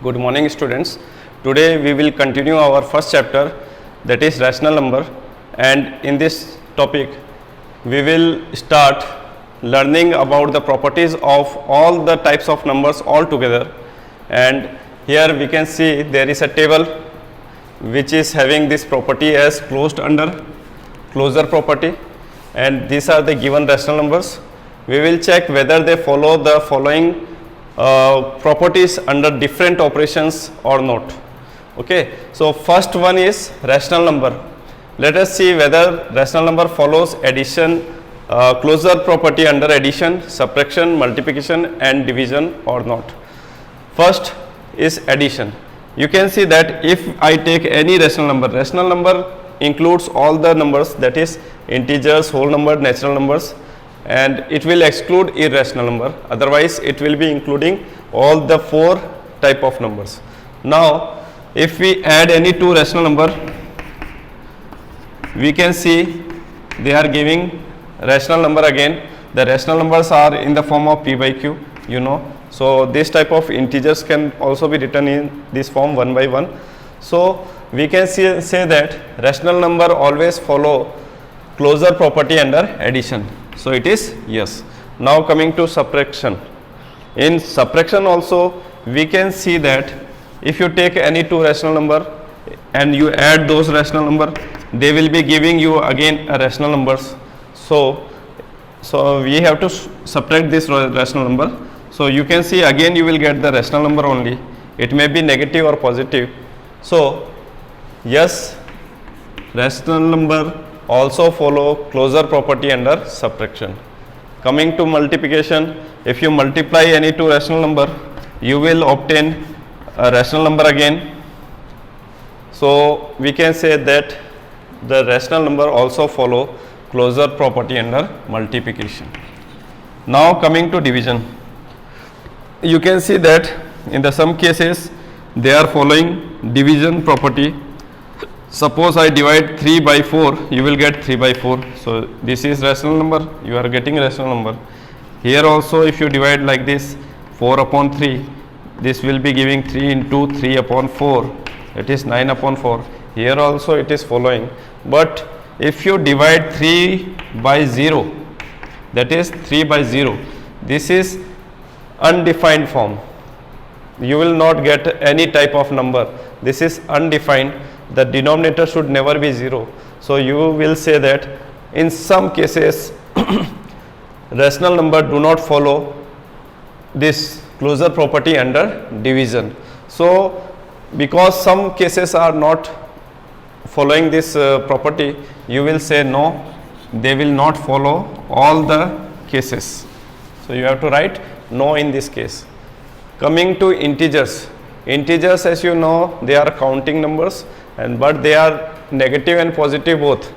Good morning students. Today we will continue our first chapter, that is rational number, and in this topic we will start learning about the properties of all the types of numbers all together. And here we can see there is a table which is having this property as closed under closure property, and these are the given rational numbers. We will check whether they follow the following properties under different operations or not. Okay, so first one is rational number. Let us see whether rational number follows addition, closure property under addition, subtraction, multiplication and division or not. First is addition. You can see that if I take any rational number includes all the numbers, that is integers, whole number, natural numbers, and it will exclude irrational number. Otherwise it will be including all the four type of numbers. Now if we add any two rational number, we can see they are giving rational number again. The rational numbers are in the form of p by q, you know. So this type of integers can also be written in this form 1 by 1. So we can say that rational number always follow closure property under addition. So it is yes. Now coming to subtraction. In subtraction also we can see that if you take any two rational number and you add those rational number, they will be giving you again a rational numbers. So we have to subtract this rational number. So you can see again you will get the rational number only. It may be negative or positive. So yes, rational number also follow closure property under subtraction. Coming to multiplication, if you multiply any two rational number, you will obtain a rational number again. So we can say that the rational number also follow closure property under multiplication. Now coming to division, you can see that in the some cases they are following division property. Suppose I divide 3 by 4, you will get 3 by 4. So this is rational number, you are getting rational number. Here also if you divide like this 4 upon 3, this will be giving 3 into 3 upon 4, it is 9 upon 4. Here also it is following. But if you divide 3 by 0, that is 3 by 0, this is undefined form. You will not get any type of number. This is undefined. The denominator should never be 0. So you will say that in some cases rational number do not follow this closure property under division. So because some cases are not following this property, you will say no, they will not follow all the cases. So you have to write no in this case. Coming to integers. Integers, as you know, they are counting numbers, but they are negative and positive both.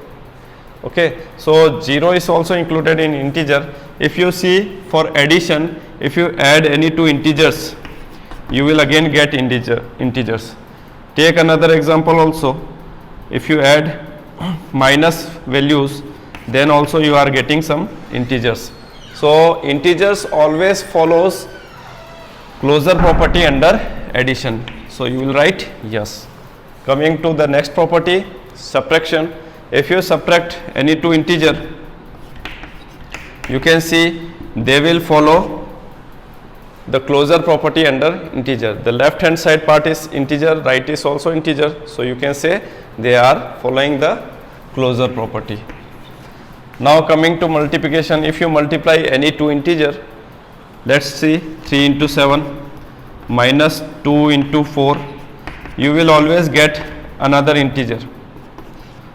Okay, so 0 is also included in integer. If you see for addition, if you add any two integers, you will again get integers. Take another example also. If you add minus values, then also you are getting some integers. So integers always follows closure property under addition. So you will write yes. Coming to the next property, subtraction. If you subtract any two integer, you can see they will follow the closure property under integer. The left hand side part is integer, right is also integer. So you can say they are following the closure property. Now coming to multiplication, if you multiply any two integer, let's see 3 into 7 minus 2 into 4, you will always get another integer.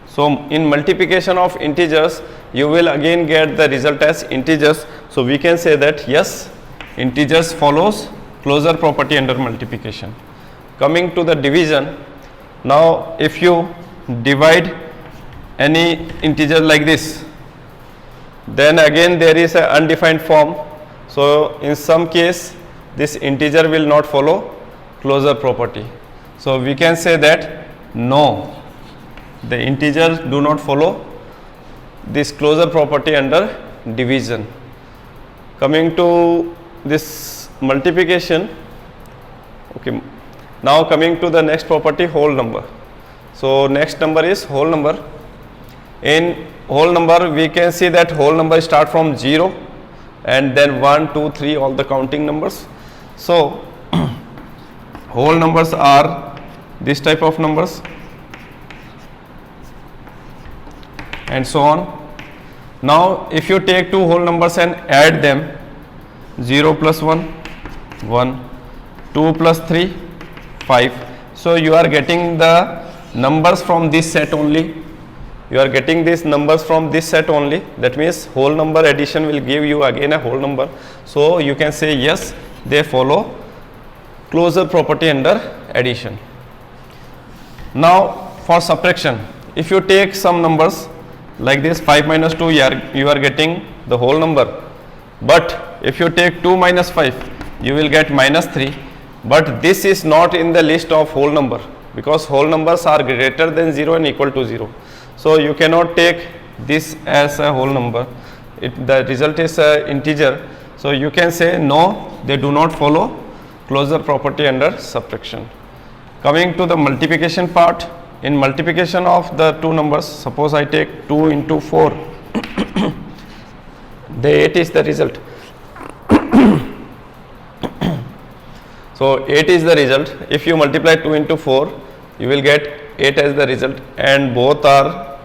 So in multiplication of integers, you will again get the result as integers. So we can say that yes, integers follows closure property under multiplication. Coming to the division, now if you divide any integer like this, then again there is an undefined form. So in some case this integer will not follow closure property. So we can say that no, the integers do not follow this closure property under division. Coming to this multiplication, okay, Now coming to the next property, whole number. So next number is whole number. In whole number we can see that whole number start from 0 and then 1, 2, 3, all the counting numbers. So whole numbers are this type of numbers and so on. Now if you take two whole numbers and add them, 0 plus 1, 1, 2 plus 3, 5. So you are getting the numbers from this set only. You are getting these numbers from this set only. That means whole number addition will give you again a whole number. So you can say yes, they follow closure property under addition. Now for subtraction, if you take some numbers like this, 5 minus 2, you are getting the whole number. But if you take 2 minus 5, you will get minus 3. But this is not in the list of whole number, because whole numbers are greater than 0 and equal to 0. So you cannot take this as a whole number. The result is an integer. So you can say no, they do not follow closure property under subtraction. Coming to the multiplication part, in multiplication of the two numbers, suppose I take 2 into 4, the 8 is the result. So 8 is the result. If you multiply 2 into 4, you will get 8 as the result, and both are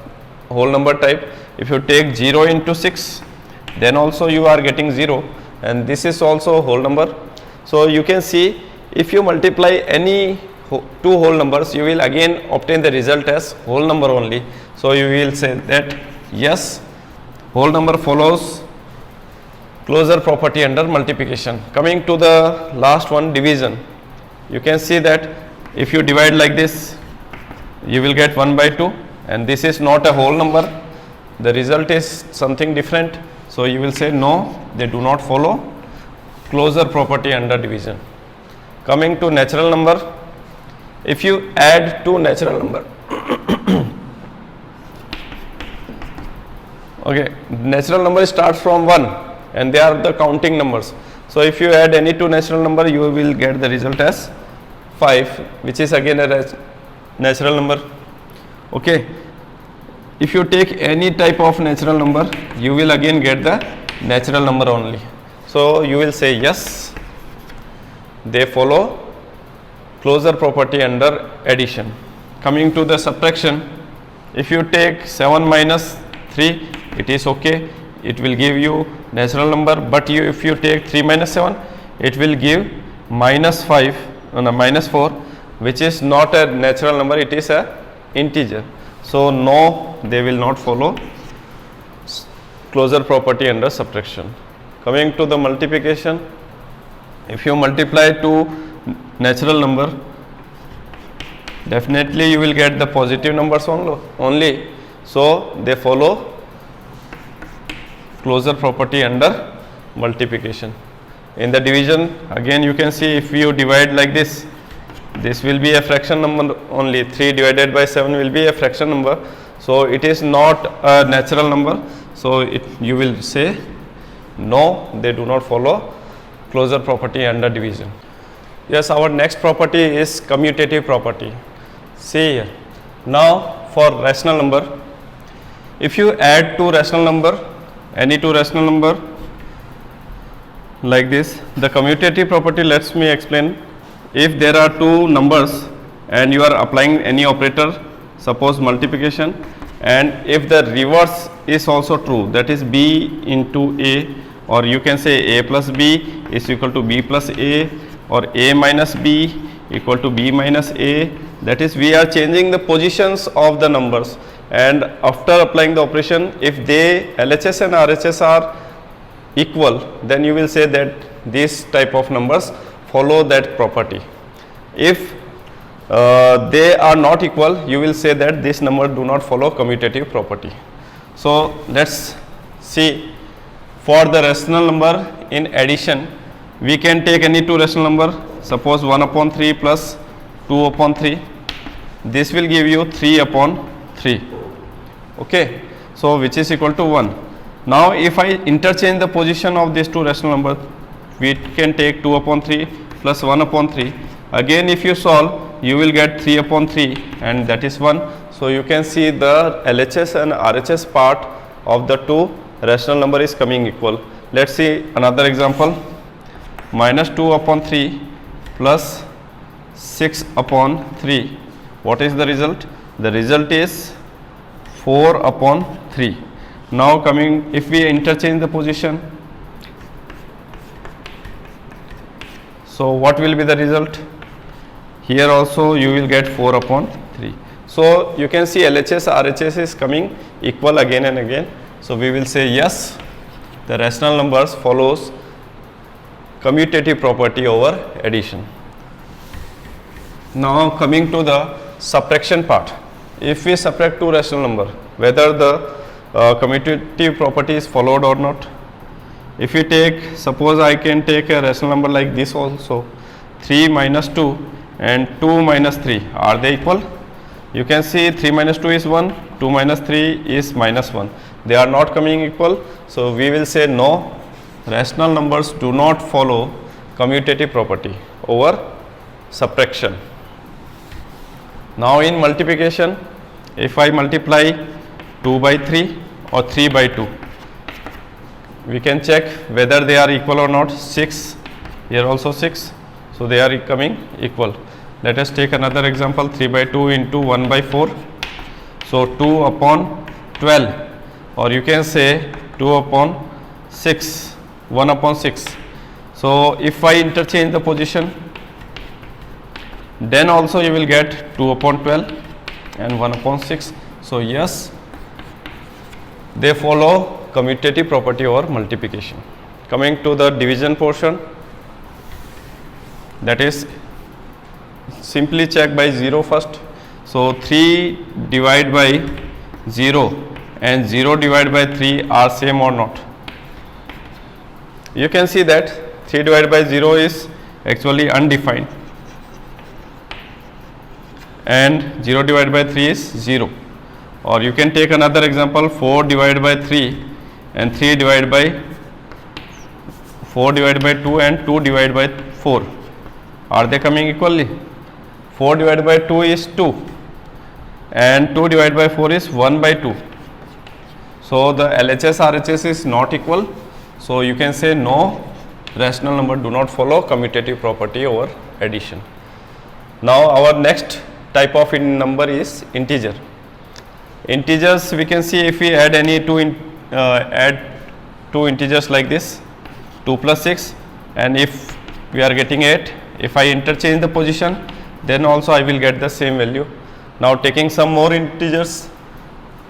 whole number type. If you take 0 into 6, then also you are getting 0, and this is also whole number. So you can see, if you multiply any two whole numbers, you will again obtain the result as whole number only. So you will say that yes, whole number follows closure property under multiplication. Coming to the last one, division. You can see that if you divide like this, you will get 1 by 2, and this is not a whole number. The result is something different. So you will say no, they do not follow closure property under division. Coming to natural number, if you add two natural number, okay, natural number starts from 1 and they are the counting numbers. So if you add any two natural number, you will get the result as 5, which is again a natural number. Okay, if you take any type of natural number, you will again get the natural number only. So you will say yes, they follow closure property under addition. Coming to the subtraction, if you take 7 minus 3, it is okay, it will give you natural number. But if you take 3 minus 7, it will give minus 5, minus 4, which is not a natural number, it is a integer. So no, they will not follow closure property under subtraction. Coming to the multiplication, if you multiply two natural number, definitely you will get the positive numbers only. So they follow closure property under multiplication. In the division, again you can see, if you divide like this, this will be a fraction number only. 3 divided by 7 will be a fraction number. So it is not a natural number. So you will say no, they do not follow closure property under division. Yes, our next property is commutative property. See here. Now for rational number, if you add two rational number, any two rational number like this, the commutative property lets me explain. If there are two numbers and you are applying any operator, suppose multiplication, and if the reverse is also true, that is b into a, or you can say a plus b is equal to b plus a, or a minus b equal to b minus a, that is we are changing the positions of the numbers, and after applying the operation, if they LHS and RHS are equal, then you will say that this type of numbers follow that property. If they are not equal, you will say that this number do not follow commutative property. So let's see, for the rational number in addition, we can take any two rational number, suppose 1 upon 3 plus 2 upon 3, this will give you 3 upon 3, okay, so which is equal to 1. Now if I interchange the position of these two rational numbers, we can take 2 upon 3 plus 1 upon 3, Again if you solve, you will get 3 upon 3 and that is 1. So you can see the LHS and RHS part of the two rational number is coming equal. Let's see another example. Minus 2 upon 3 plus 6 upon 3. What is the result? The result is 4 upon 3. Now coming, if we interchange the position, so what will be the result? Here also you will get 4 upon 3. So you can see LHS RHS is coming equal again and again. So we will say yes, the rational numbers follows commutative property over addition. Now coming to the subtraction part. If we subtract two rational number, whether the commutative property is followed or not. If we take, suppose I can take a rational number like this also, 3 minus 2 and 2 minus 3, are they equal? You can see 3 minus 2 is 1, 2 minus 3 is minus 1. They are not coming equal. So we will say no, rational numbers do not follow commutative property over subtraction. Now in multiplication, if I multiply 2 by 3 or 3 by 2, we can check whether they are equal or not. 6, here also 6, so they are coming equal. Let us take another example, 3 by 2 into 1 by 4, so 2 upon 12, or you can say 2 upon 6, 1 upon 6. So if I interchange the position, then also you will get 2 upon 12 and 1 upon 6. So yes, they follow commutative property over multiplication. Coming to the division portion, that is simply check by 0 first. So 3 divided by 0 and 0 divided by 3 are same or not. You can see that 3 divided by 0 is actually undefined and 0 divided by 3 is 0. Or you can take another example, 4 divided by 3 and 3 divided by 4 divided by 2 and 2 divided by 4. Are they coming equally? 4 divided by 2 is 2 and 2 divided by 4 is 1 by 2. So the LHS RHS is not equal. So you can say no, rational number do not follow commutative property over addition. Now our next type of number is integer. Integers, we can see if we add any add two integers like this, 2 plus 6, and if we are getting 8, if I interchange the position, then also I will get the same value. Now taking some more integers,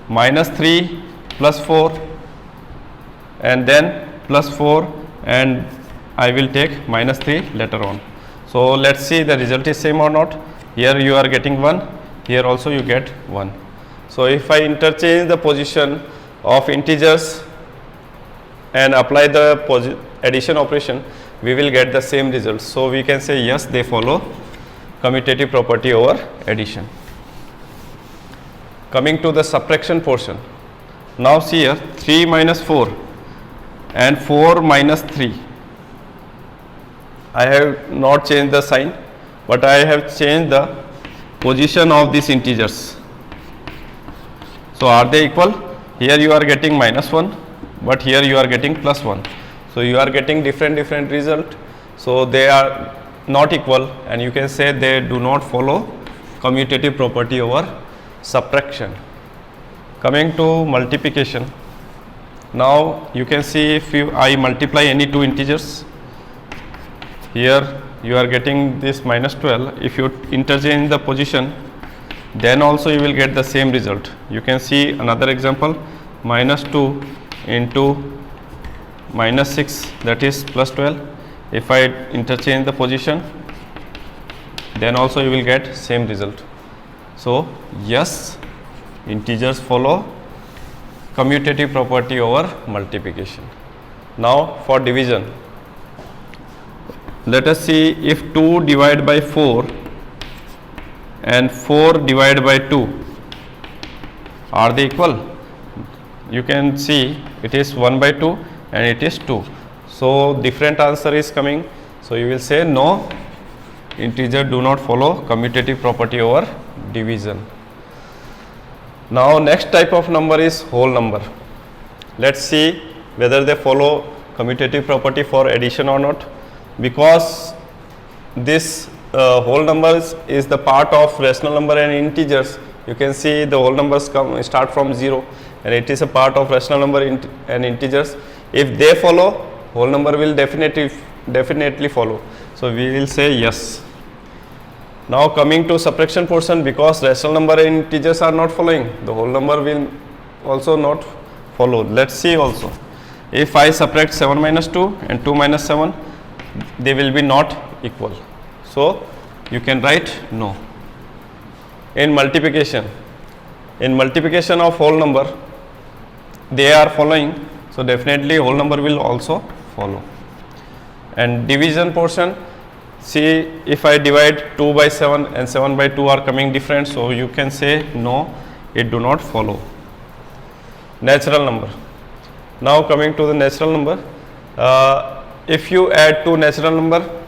minus 3 plus 4 and then plus 4, and I will take minus 3 later on. So let's see the result is same or not. Here you are getting 1, here also you get 1. So if I interchange the position of integers and apply the addition operation, we will get the same result. So we can say yes, they follow commutative property over addition. Coming to the subtraction portion. Now see here, 3 minus 4 and 4 minus 3. I have not changed the sign, but I have changed the position of these integers. So are they equal? Here you are getting minus 1, but here you are getting plus 1. So you are getting different result. So they are not equal, and you can say they do not follow commutative property over subtraction. Coming to multiplication. Now you can see if I multiply any two integers, here you are getting this minus 12. If you interchange the position, then also you will get the same result. You can see another example, minus 2 into minus 6, that is plus 12. If I interchange the position, then also you will get same result. So yes, integers follow commutative property over multiplication. Now for division, let us see if 2 divided by 4 and 4 divided by 2, are they equal? You can see it is 1 by 2 and it is 2. So different answer is coming. So you will say no, integer do not follow commutative property over division. Now next type of number is whole number. Let's see whether they follow commutative property for addition or not, because this whole numbers is the part of rational number and integers. You can see the whole numbers start from 0 and it is a part of rational number and integers. If they follow, whole number will definitely follow. So we will say yes. Now coming to subtraction portion, because rational number and integers are not following, the whole number will also not follow. Let's see also. If I subtract 7 minus 2 and 2 minus 7, they will be not equal. So you can write no. In multiplication of whole number, they are following, so definitely whole number will also follow. And division portion, see, if I divide 2 by 7 and 7 by 2 are coming different, so you can say no, it do not follow. Natural number. Now coming to the natural number, if you add two natural number,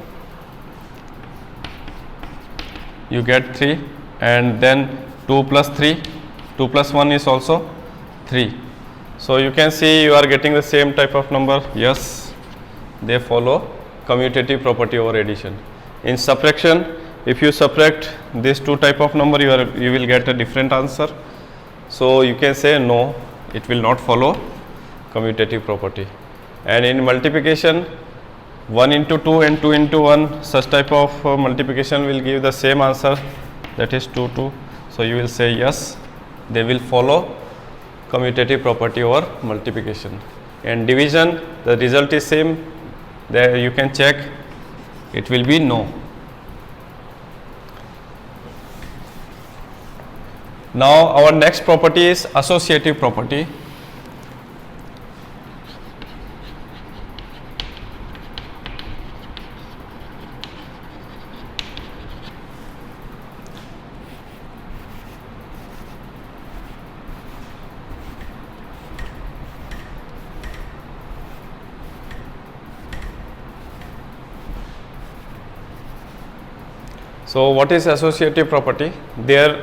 you get 3, and then 2 plus 3, 2 plus 1 is also 3. So you can see you are getting the same type of number. Yes, they follow commutative property over addition. In subtraction, if you subtract these two type of number, you will get a different answer. So you can say no, it will not follow commutative property. And in multiplication, 1 into 2 and 2 into 1, such type of multiplication will give the same answer, that is 2, 2. So you will say yes, they will follow commutative property over multiplication. And division, the result is same, there you can check, it will be no. Now our next property is associative property. So what is associative property? There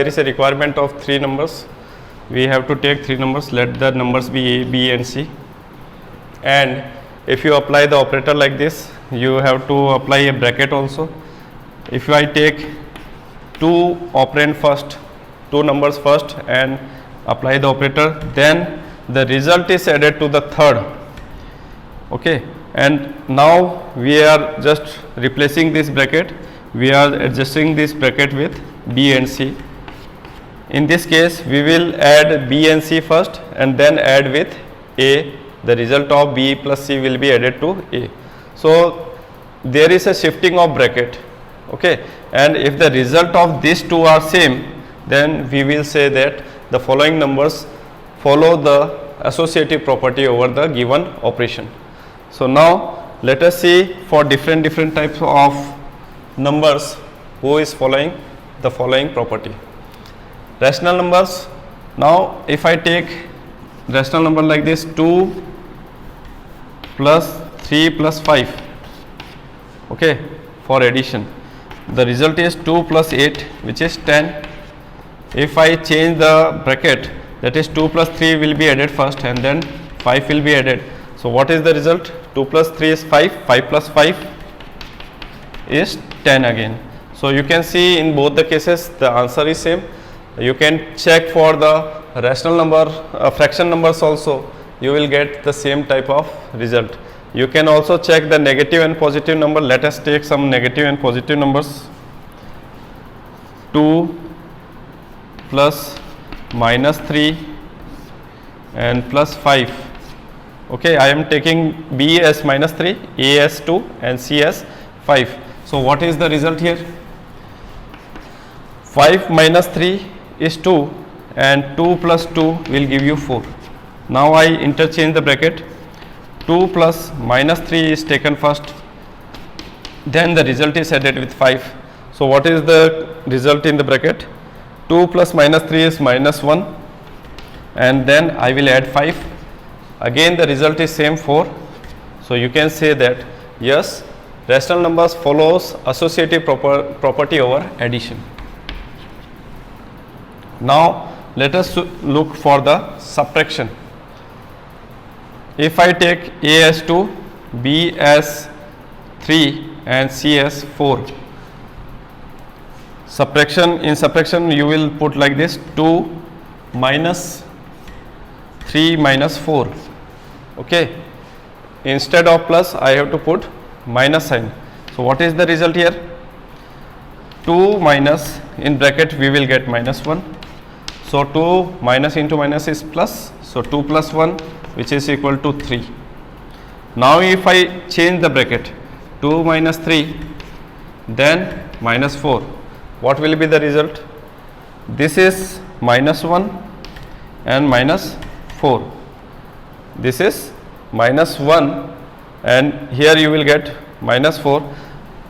is a requirement of 3 numbers. We have to take 3 numbers, let the numbers be A, B and C. And if you apply the operator like this, you have to apply a bracket also. If I take 2 operand first, 2 numbers first and apply the operator, then the result is added to the third. Okay, and now we are just replacing this bracket. We are adjusting this bracket with B and C. In this case, we will add B and C first and then add with A. The result of B plus C will be added to A. So there is a shifting of bracket. Okay, and if the result of these two are same, then we will say that the following numbers follow the associative property over the given operation. So now let us see for different types of numbers who is following the following property. Rational numbers. Now if I take rational number like this, 2 plus 3 plus 5, okay, for addition, the result is 2 plus 8, which is 10. If I change the bracket, that is 2 plus 3 will be added first and then 5 will be added. So what is the result? 2 plus 3 is 5, 5 plus 5 is 10 again. So you can see in both the cases the answer is same. You can check for the rational number, fraction numbers also, you will get the same type of result. You can also check the negative and positive number. Let us take some negative and positive numbers. 2 plus minus 3 and plus 5. Okay, I am taking B as minus 3, A as 2 and C as 5. So what is the result here? 5 minus 3 is 2 and 2 plus 2 will give you 4. Now I interchange the bracket. 2 plus minus 3 is taken first, then the result is added with 5. So what is the result in the bracket? 2 plus minus 3 is minus 1 and then I will add 5. Again the result is same 4. So you can say that yes, rational numbers follows associative property over addition. Now let us look for the subtraction. If I take A as 2, B as 3 and C as 4, in subtraction you will put like this: 2 minus 3 minus 4. Okay, instead of plus I have to put minus sign. So what is the result here? 2 minus, in bracket we will get minus 1. So 2 minus into minus is plus. So 2 plus 1, which is equal to 3. Now if I change the bracket, 2 minus 3, then minus 4, what will be the result? This is minus 1 and minus 4. This is minus 1 and here you will get minus 4.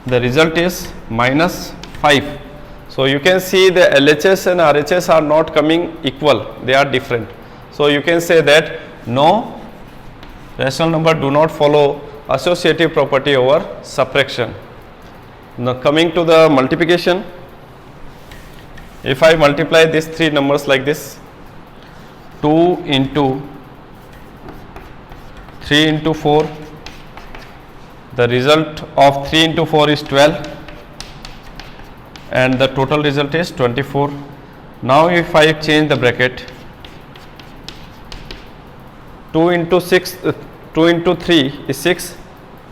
The result is minus 5. So you can see the LHS and RHS are not coming equal, they are different. So you can say that no rational number do not follow associative property over subtraction. Now coming to the multiplication, if I multiply these three numbers like this, 2 into 3 into 4, the result of 3 into 4 is 12 and the total result is 24. Now if I change the bracket, 2 into 3 is 6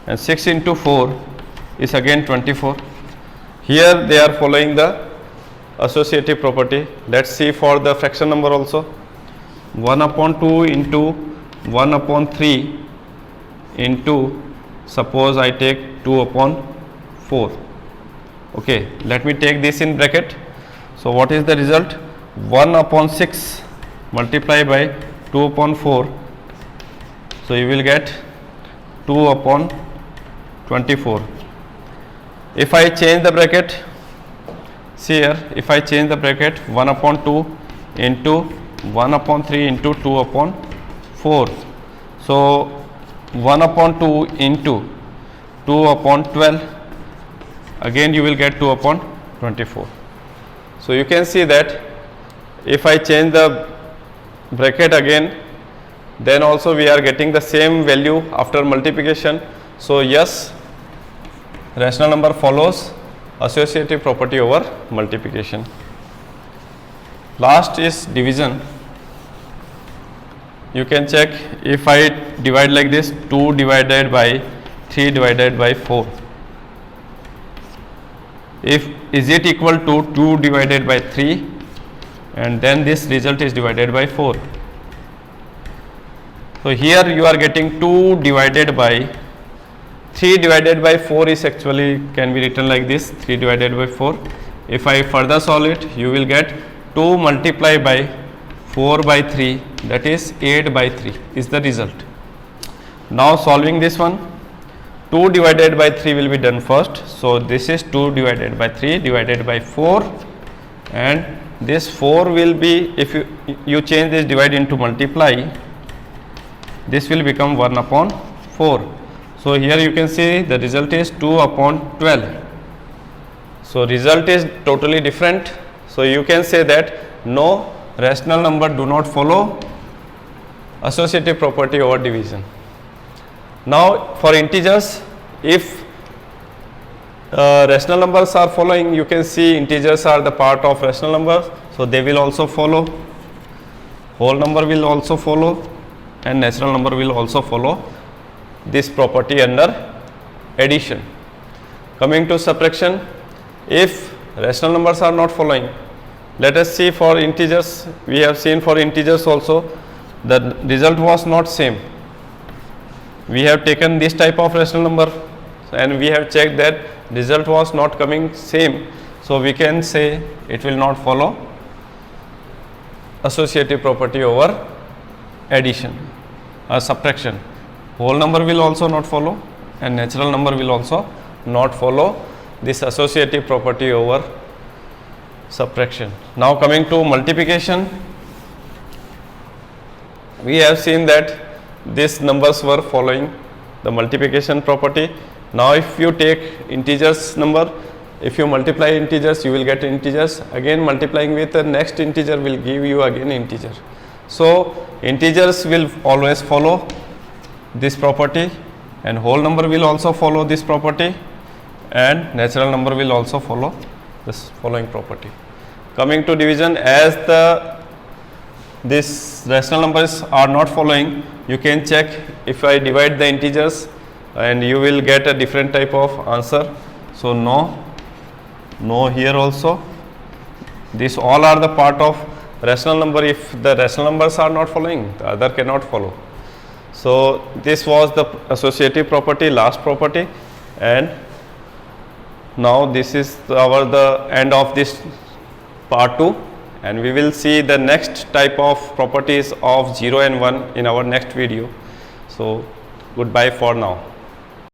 and 6 into 4 is again 24. Here they are following the associative property. Let's see for the fraction number also. 1 upon 2 into 1 upon 3 into, suppose I take 2 upon 4. Okay, let me take this in bracket. So what is the result? 1 upon 6 multiplied by 2 upon 4. So you will get 2 upon 24. If I change the bracket, see here, if I change the bracket, 1 upon 2 into 1 upon 3 into 2 upon 4. So 1 upon 2 into 2 upon 12, again you will get 2 upon 24. So you can see that if I change the bracket again, then also we are getting the same value after multiplication. So yes, rational number follows associative property over multiplication. Last is division. You can check, if I divide like this, 2 divided by 3 divided by 4, is it equal to 2 divided by 3, and then this result is divided by 4. So here you are getting 2 divided by 3 divided by 4 is actually can be written like this, 3 divided by 4. If I further solve it, you will get 2 multiplied by 4 by 3, that is 8 by 3 is the result. Now solving this one, 2 divided by 3 will be done first. So this is 2 divided by 3 divided by 4, and this 4 will be, if you change this divide into multiply, this will become 1 upon 4. So here you can see the result is 2 upon 12. So result is totally different. So you can say that no rational number do not follow associative property over division. Now for integers, if rational numbers are following, you can see integers are the part of rational numbers, so they will also follow, whole number will also follow, and natural number will also follow this property under addition. Coming to subtraction, if rational numbers are not following, let us see for integers. We have seen for integers also the result was not same. We have taken this type of rational number and we have checked that result was not coming same. So we can say it will not follow associative property over addition or subtraction. Whole number will also not follow and natural number will also not follow this associative property over subtraction. Now coming to multiplication, we have seen that these numbers were following the multiplication property. Now if you take integers number, if you multiply integers, you will get integers. Again multiplying with the next integer will give you again integer. So integers will always follow this property, and whole number will also follow this property, and natural number will also follow this following property. Coming to division, as this rational numbers are not following, you can check if I divide the integers, and you will get a different type of answer. So no here also. These all are the part of rational number. If the rational numbers are not following, the other cannot follow. So this was the associative property, last property, and now this is the end of this part 2, and we will see the next type of properties of 0 and 1 in our next video. So goodbye for now.